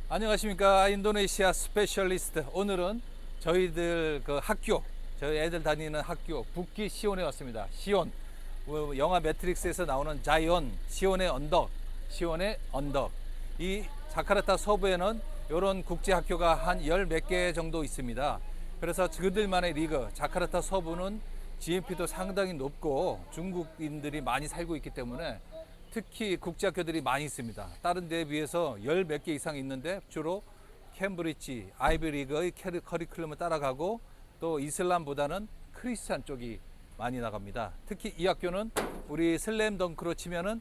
안녕하십니까. 인도네시아 스페셜리스트. 오늘은 저희들 그 학교, 저희 애들 다니는 학교 북기 시온에 왔습니다. 시온, 영화 매트릭스에서 나오는 자이언, 시온의 언덕, 시온의 언덕. 이 자카르타 서부에는 이런 국제학교가 한 열 몇 개 정도 있습니다. 그래서 그들만의 리그, 자카르타 서부는 GNP도 상당히 높고 중국인들이 많이 살고 있기 때문에 특히 국제학교들이 많이 있습니다. 다른 데에 비해서 열 몇 개 이상 있는데 주로 캠브리지, 아이비리그의 커리큘럼을 따라가고 또 이슬람보다는 크리스찬 쪽이 많이 나갑니다. 특히 이 학교는 우리 슬램덩크로 치면은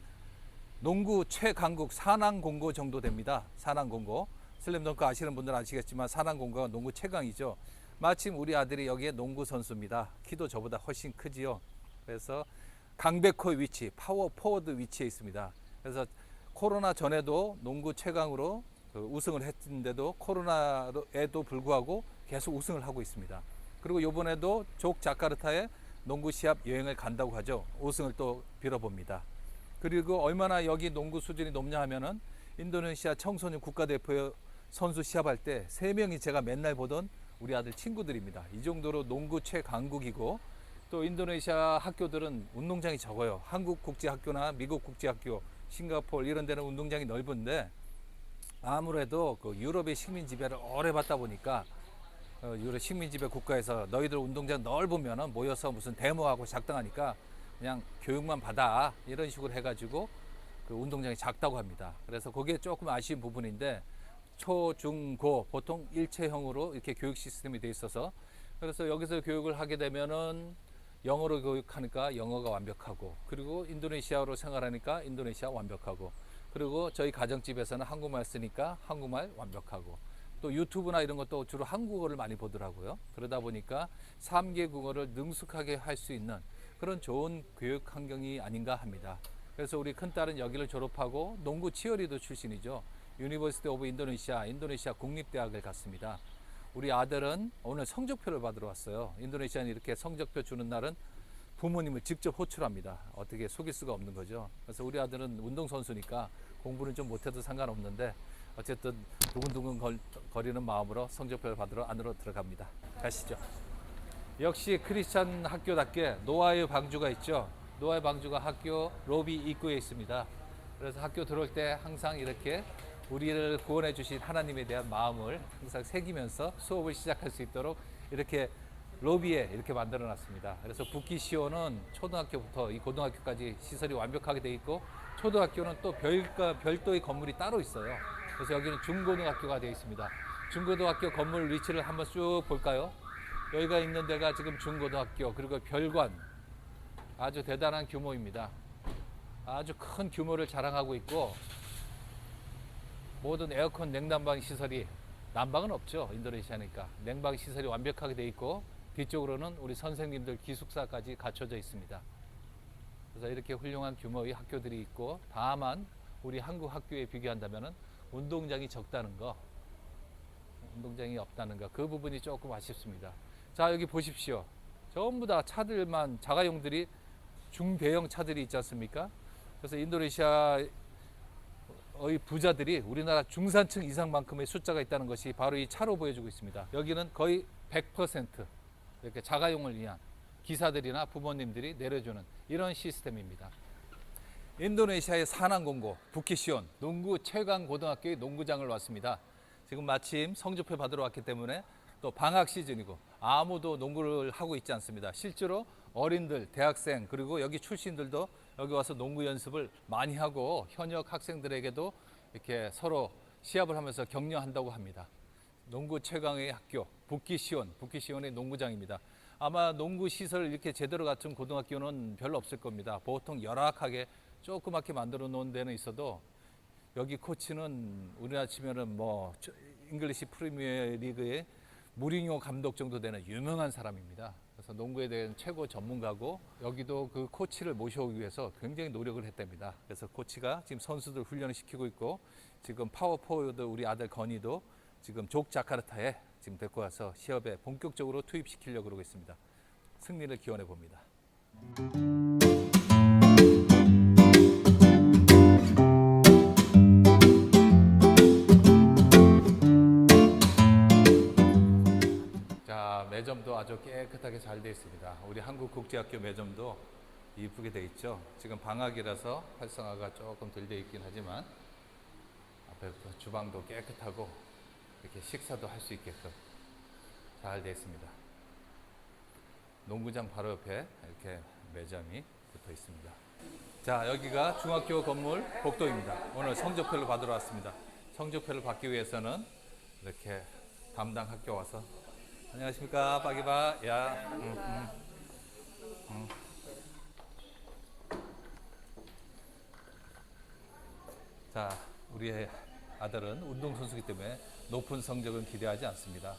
농구 최강국 산왕공고 정도 됩니다. 산왕공고. 슬램덩크 아시는 분들은 아시겠지만 산왕공고가 농구 최강이죠. 마침 우리 아들이 여기에 농구 선수입니다. 키도 저보다 훨씬 크지요. 그래서 강백호의 위치, 파워 포워드 위치에 있습니다. 그래서 코로나 전에도 농구 최강으로 우승을 했는데도 코로나에도 불구하고 계속 우승을 하고 있습니다. 그리고 이번에도 족 자카르타에 농구 시합 여행을 간다고 하죠. 우승을 또 빌어봅니다. 그리고 얼마나 여기 농구 수준이 높냐 하면은 인도네시아 청소년 국가대표 선수 시합할 때 3명이 제가 맨날 보던 우리 아들 친구들입니다. 이 정도로 농구 최강국이고 또 인도네시아 학교들은 운동장이 적어요. 한국 국제학교나 미국 국제학교, 싱가포르 이런 데는 운동장이 넓은데 아무래도 그 유럽의 식민 지배를 오래 받다 보니까 유럽 식민 지배 국가에서 너희들 운동장 넓으면 모여서 무슨 데모하고 작당하니까 그냥 교육만 받아 이런 식으로 해가지고 그 운동장이 작다고 합니다. 그래서 그게 조금 아쉬운 부분인데 초, 중, 고 보통 일체형으로 이렇게 교육 시스템이 돼 있어서 그래서 여기서 교육을 하게 되면은 영어로 교육하니까 영어가 완벽하고 그리고 인도네시아로 생활하니까 인도네시아 완벽하고 그리고 저희 가정집에서는 한국말 쓰니까 한국말 완벽하고 또 유튜브나 이런 것도 주로 한국어를 많이 보더라고요. 그러다 보니까 3개 국어를 능숙하게 할 수 있는 그런 좋은 교육 환경이 아닌가 합니다. 그래서 우리 큰딸은 여기를 졸업하고 농구 치어리더 출신이죠. 유니버시티 오브 인도네시아, 인도네시아 국립대학을 갔습니다. 우리 아들은 오늘 성적표를 받으러 왔어요. 인도네시아는 이렇게 성적표 주는 날은 부모님을 직접 호출합니다. 어떻게 속일 수가 없는 거죠. 그래서 우리 아들은 운동선수니까 공부는 좀 못해도 상관없는데 어쨌든 두근두근 거리는 마음으로 성적표를 받으러 안으로 들어갑니다. 가시죠. 역시 크리스찬 학교답게 노아의 방주가 있죠. 노아의 방주가 학교 로비 입구에 있습니다. 그래서 학교 들어올 때 항상 이렇게 우리를 구원해 주신 하나님에 대한 마음을 항상 새기면서 수업을 시작할 수 있도록 이렇게 로비에 이렇게 만들어 놨습니다. 그래서 북기 시온은 초등학교부터 이 고등학교까지 시설이 완벽하게 돼 있고 초등학교는 또 별도의 건물이 따로 있어요. 그래서 여기는 중고등학교가 되어 있습니다. 중고등학교 건물 위치를 한번 쭉 볼까요? 여기가 있는 데가 지금 중고등학교 그리고 별관 아주 대단한 규모입니다. 아주 큰 규모를 자랑하고 있고 모든 에어컨 냉난방 시설이 난방은 없죠. 인도네시아니까 냉방 시설이 완벽하게 돼 있고 뒤쪽으로는 우리 선생님들 기숙사까지 갖춰져 있습니다. 그래서 이렇게 훌륭한 규모의 학교들이 있고 다만 우리 한국 학교에 비교한다면 운동장이 적다는 거, 운동장이 없다는 거, 그 부분이 조금 아쉽습니다. 자, 여기 보십시오. 전부 다 차들만 자가용들이 중대형 차들이 있지 않습니까? 그래서 인도네시아의 부자들이 우리나라 중산층 이상만큼의 숫자가 있다는 것이 바로 이 차로 보여주고 있습니다. 여기는 거의 100% 이렇게 자가용을 위한 기사들이나 부모님들이 내려주는 이런 시스템입니다. 인도네시아의 산왕공고 북키시온 농구 최강 고등학교의 농구장을 왔습니다. 지금 마침 성적표 받으러 왔기 때문에 또 방학 시즌이고 아무도 농구를 하고 있지 않습니다. 실제로 어린들, 대학생 그리고 여기 출신들도 여기 와서 농구 연습을 많이 하고 현역 학생들에게도 이렇게 서로 시합을 하면서 격려한다고 합니다. 농구 최강의 학교 북기시온의 농구장입니다. 아마 농구 시설 이렇게 제대로 갖춘 고등학교는 별로 없을 겁니다. 보통 열악하게 조그맣게 만들어 놓은 데는 있어도 여기 코치는 우리나라 치면은 뭐 잉글리시 프리미어 리그의 무리뉴 감독 정도 되는 유명한 사람입니다. 그래서 농구에 대한 최고 전문가고 여기도 그 코치를 모셔오기 위해서 굉장히 노력을 했답니다. 그래서 코치가 지금 선수들 훈련을 시키고 있고 지금 파워포워드 우리 아들 건이도 지금 족 자카르타에 지금 데리고 와서 시합에 본격적으로 투입시키려고 그러고 있습니다. 승리를 기원해 봅니다. 매점도 아주 깨끗하게 잘 되어 있습니다. 우리 한국국제학교 매점도 이쁘게 되어 있죠. 지금 방학이라서 활성화가 조금 덜 되어 있긴 하지만 앞에부터 주방도 깨끗하고 이렇게 식사도 할 수 있게끔 잘 되어 있습니다. 농구장 바로 옆에 이렇게 매점이 붙어 있습니다. 자, 여기가 중학교 건물 복도입니다. 오늘 성적표를 받으러 왔습니다. 성적표를 받기 위해서는 이렇게 담당 학교 와서 안녕하십니까 빠기바 야 자, 우리의 아들은 운동선수이기 때문에 높은 성적은 기대하지 않습니다.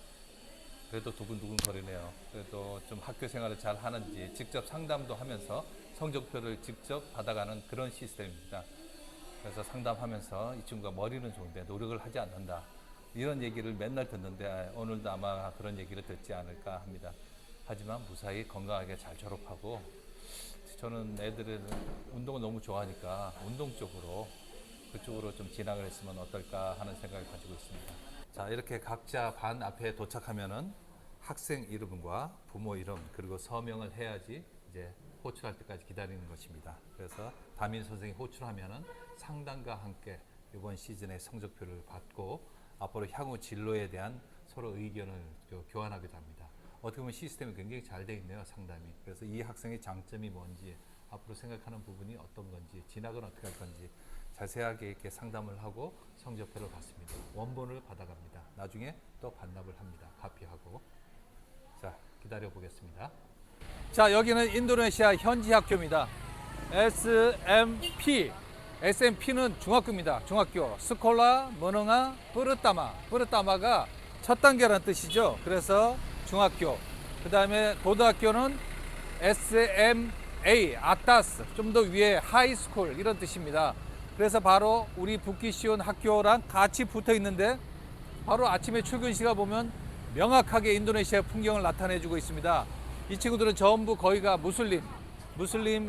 그래도 두근두근 거리네요. 그래도 좀 학교 생활을 잘 하는지 직접 상담도 하면서 성적표를 직접 받아가는 그런 시스템입니다. 그래서 상담하면서 이 친구가 머리는 좋은데 노력을 하지 않는다. 이런 얘기를 맨날 듣는데 오늘도 아마 그런 얘기를 듣지 않을까 합니다. 하지만 무사히 건강하게 잘 졸업하고 저는 애들은 운동을 너무 좋아하니까 운동 쪽으로 그쪽으로 좀 진학을 했으면 어떨까 하는 생각을 가지고 있습니다. 자, 이렇게 각자 반 앞에 도착하면은 학생 이름과 부모 이름 그리고 서명을 해야지 이제 호출할 때까지 기다리는 것입니다. 그래서 담임 선생이 호출하면은 상담과 함께 이번 시즌의 성적표를 받고 앞으로 향후 진로에 대한 서로 의견을 교환하기도 합니다. 어떻게 보면 시스템이 굉장히 잘 되어 있네요, 상담이. 그래서 이 학생의 장점이 뭔지, 앞으로 생각하는 부분이 어떤 건지, 진학은 어떻게 할 건지 자세하게 이렇게 상담을 하고 성적표를 받습니다. 원본을 받아갑니다. 나중에 또 반납을 합니다. 카피하고. 자, 기다려 보겠습니다. 자, 여기는 인도네시아 현지 학교입니다. SMP. SMP는 중학교입니다. 중학교. 스콜라 머능아 뿌르따마. 뿌르따마가 첫 단계라는 뜻이죠. 그래서 중학교. 그 다음에 고등학교는 SMA, 아타스. 좀 더 위에 하이스쿨 이런 뜻입니다. 그래서 바로 우리 북기시온 학교랑 같이 붙어 있는데 바로 아침에 출근 시간 보면 명확하게 인도네시아 풍경을 나타내주고 있습니다. 이 친구들은 전부 거기가 무슬림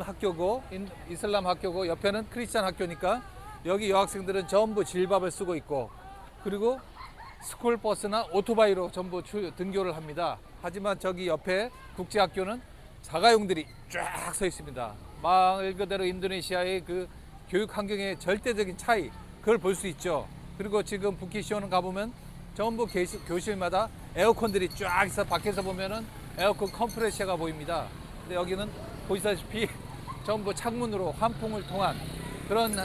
학교고 이슬람 학교고 옆에는 크리스찬 학교니까 여기 여학생들은 전부 질밥을 쓰고 있고 그리고 스쿨버스나 오토바이로 전부 등교를 합니다. 하지만 저기 옆에 국제학교는 자가용들이 쫙 서 있습니다. 말 그대로 인도네시아의 그 교육 환경의 절대적인 차이 그걸 볼 수 있죠. 그리고 지금 북키시오는 가보면 전부 교실마다 에어컨들이 쫙 있어 밖에서 보면은 에어컨 컴프레셔가 보입니다. 근데 여기는 보시다시피 전부 창문으로 환풍을 통한 그런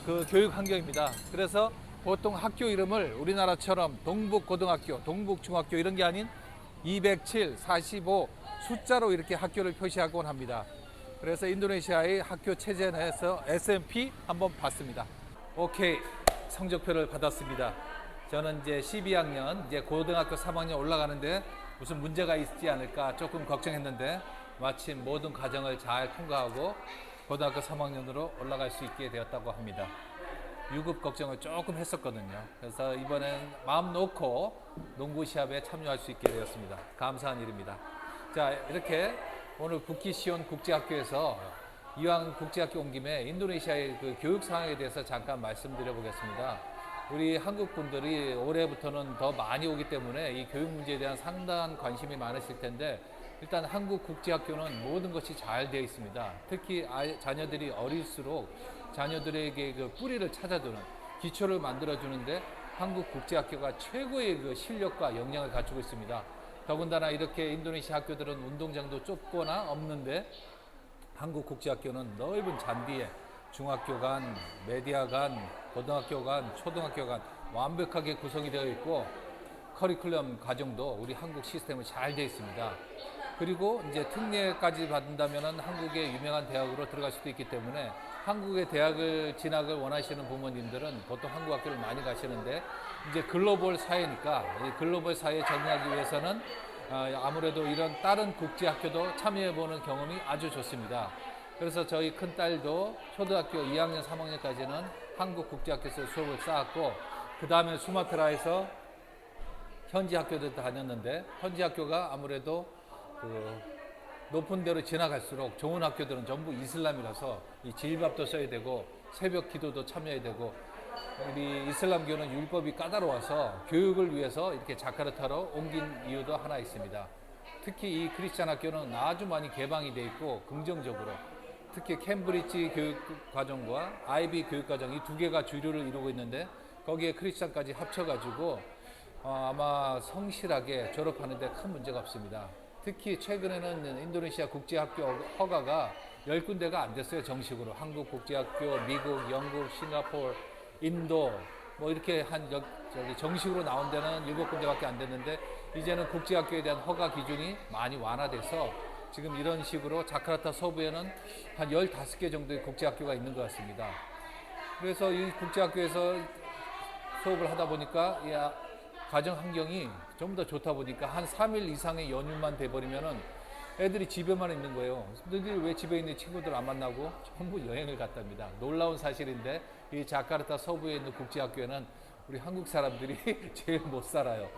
그 교육 환경입니다. 그래서 보통 학교 이름을 우리나라처럼 동북고등학교, 동북중학교 이런 게 아닌 207, 45 숫자로 이렇게 학교를 표시하곤 합니다. 그래서 인도네시아의 학교 체제 내에서 SMP 한번 봤습니다. 오케이, 성적표를 받았습니다. 저는 이제 12학년, 이제 고등학교 3학년 올라가는데 무슨 문제가 있지 않을까 조금 걱정했는데 마침 모든 과정을 잘 통과하고 고등학교 3학년으로 올라갈 수 있게 되었다고 합니다. 유급 걱정을 조금 했었거든요. 그래서 이번엔 마음 놓고 농구 시합에 참여할 수 있게 되었습니다. 감사한 일입니다. 자, 이렇게 오늘 북키시온 국제학교에서 이왕 국제학교 온 김에 인도네시아의 그 교육 상황에 대해서 잠깐 말씀드려 보겠습니다. 우리 한국 분들이 올해부터는 더 많이 오기 때문에 이 교육 문제에 대한 상당한 관심이 많으실 텐데 일단 한국 국제학교는 모든 것이 잘 되어 있습니다. 특히 자녀들이 어릴수록 자녀들에게 그 뿌리를 찾아주는 기초를 만들어주는데 한국 국제학교가 최고의 그 실력과 역량을 갖추고 있습니다. 더군다나 이렇게 인도네시아 학교들은 운동장도 좁거나 없는데 한국 국제학교는 넓은 잔디에 중학교 간, 메디아 간, 고등학교 간, 초등학교 간 완벽하게 구성이 되어 있고 커리큘럼 과정도 우리 한국 시스템은 잘 되어 있습니다. 그리고 이제 특례까지 받는다면 한국의 유명한 대학으로 들어갈 수도 있기 때문에 한국의 대학을 진학을 원하시는 부모님들은 보통 한국 학교를 많이 가시는데 이제 글로벌 사회니까 이 글로벌 사회에 적응하기 위해서는 아무래도 이런 다른 국제학교도 참여해보는 경험이 아주 좋습니다. 그래서 저희 큰딸도 초등학교 2학년, 3학년까지는 한국 국제학교에서 수업을 쌓았고 그 다음에 수마트라에서 현지 학교도 다녔는데 현지 학교가 아무래도 그 높은 데로 지나갈수록 좋은 학교들은 전부 이슬람이라서 이 질밥도 써야 되고 새벽 기도도 참여해야 되고 우리 이슬람교는 율법이 까다로워서 교육을 위해서 이렇게 자카르타로 옮긴 이유도 하나 있습니다. 특히 이 크리스찬 학교는 아주 많이 개방이 돼 있고 긍정적으로 특히 캠브리지 교육과정과 아이비 교육과정 이 두 개가 주류를 이루고 있는데 거기에 크리스찬까지 합쳐가지고 아마 성실하게 졸업하는데 큰 문제가 없습니다. 특히 최근에는 인도네시아 국제학교 허가가 10군데가 안 됐어요. 정식으로 한국 국제학교, 미국, 영국, 싱가포르, 인도 뭐 이렇게 저기 정식으로 나온 데는 7군데밖에 안 됐는데 이제는 국제학교에 대한 허가 기준이 많이 완화돼서 지금 이런 식으로 자카르타 서부에는 한 15개 정도의 국제학교가 있는 것 같습니다. 그래서 이 국제학교에서 수업을 하다 보니까 가정 환경이 전부 다 좋다 보니까 한 3일 이상의 연휴만 돼버리면은 애들이 집에만 있는 거예요. 너희들이 왜 집에 있는 친구들 안 만나고 전부 여행을 갔답니다. 놀라운 사실인데 이 자카르타 서부에 있는 국제학교에는 우리 한국 사람들이 제일 못 살아요.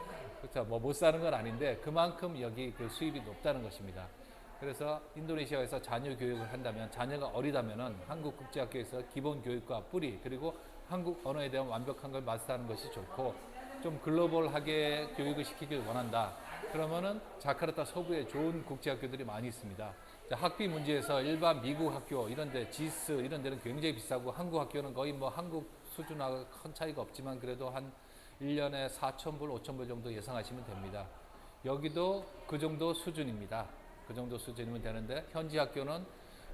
그렇죠. 뭐 못 사는 건 아닌데 그만큼 여기 그 수입이 높다는 것입니다. 그래서 인도네시아에서 자녀 교육을 한다면 자녀가 어리다면은 한국 국제학교에서 기본 교육과 뿌리 그리고 한국 언어에 대한 완벽한 걸 마스터하는 것이 좋고 좀 글로벌하게 교육을 시키길 원한다. 그러면은 자카르타 서부에 좋은 국제학교들이 많이 있습니다. 학비 문제에서 일반 미국 학교 이런데 지스 이런 데는 굉장히 비싸고 한국 학교는 거의 뭐 한국 수준하고 큰 차이가 없지만 그래도 한 1년에 4,000불, 5,000불 정도 예상하시면 됩니다. 여기도 그 정도 수준입니다. 그 정도 수준이면 되는데 현지 학교는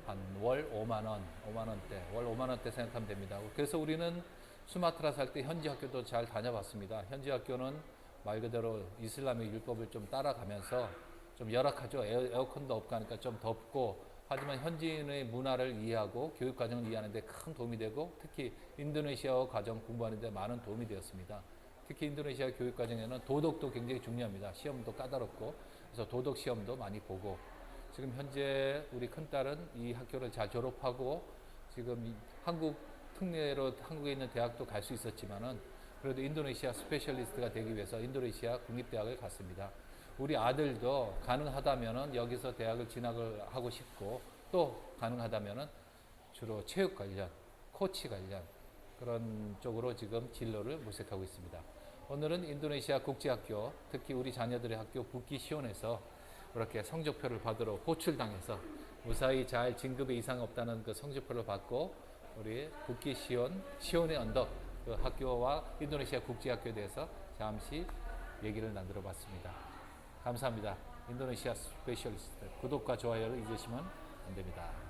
한 월 5만 원, 5만 원대, 월 5만 원대 생각하면 됩니다. 그래서 우리는 수마트라 살 때 현지 학교도 잘 다녀봤습니다. 현지 학교는 말 그대로 이슬람의 율법을 좀 따라가면서 좀 열악하죠. 에어컨도 없고 하니까 좀 덥고 하지만 현지인의 문화를 이해하고 교육 과정을 이해하는 데 큰 도움이 되고 특히 인도네시아어 과정 공부하는 데 많은 도움이 되었습니다. 특히 인도네시아 교육 과정에는 도덕도 굉장히 중요합니다. 시험도 까다롭고 그래서 도덕 시험도 많이 보고 지금 현재 우리 큰딸은 이 학교를 잘 졸업하고 지금 한국 특례로 한국에 있는 대학도 갈 수 있었지만은 그래도 인도네시아 스페셜리스트가 되기 위해서 인도네시아 국립대학을 갔습니다. 우리 아들도 가능하다면은 여기서 대학을 진학을 하고 싶고 또 가능하다면은 주로 체육 관련, 코치 관련 그런 쪽으로 지금 진로를 모색하고 있습니다. 오늘은 인도네시아 국제학교, 특히 우리 자녀들의 학교 북기 시온에서 그렇게 성적표를 받으러 호출당해서 무사히 잘 진급에 이상 없다는 그 성적표를 받고 우리 북기 시온의 언덕 그 학교와 인도네시아 국제학교에 대해서 잠시 얘기를 나누어 봤습니다. 감사합니다. 인도네시아 스페셜리스트 구독과 좋아요를 잊으시면 안 됩니다.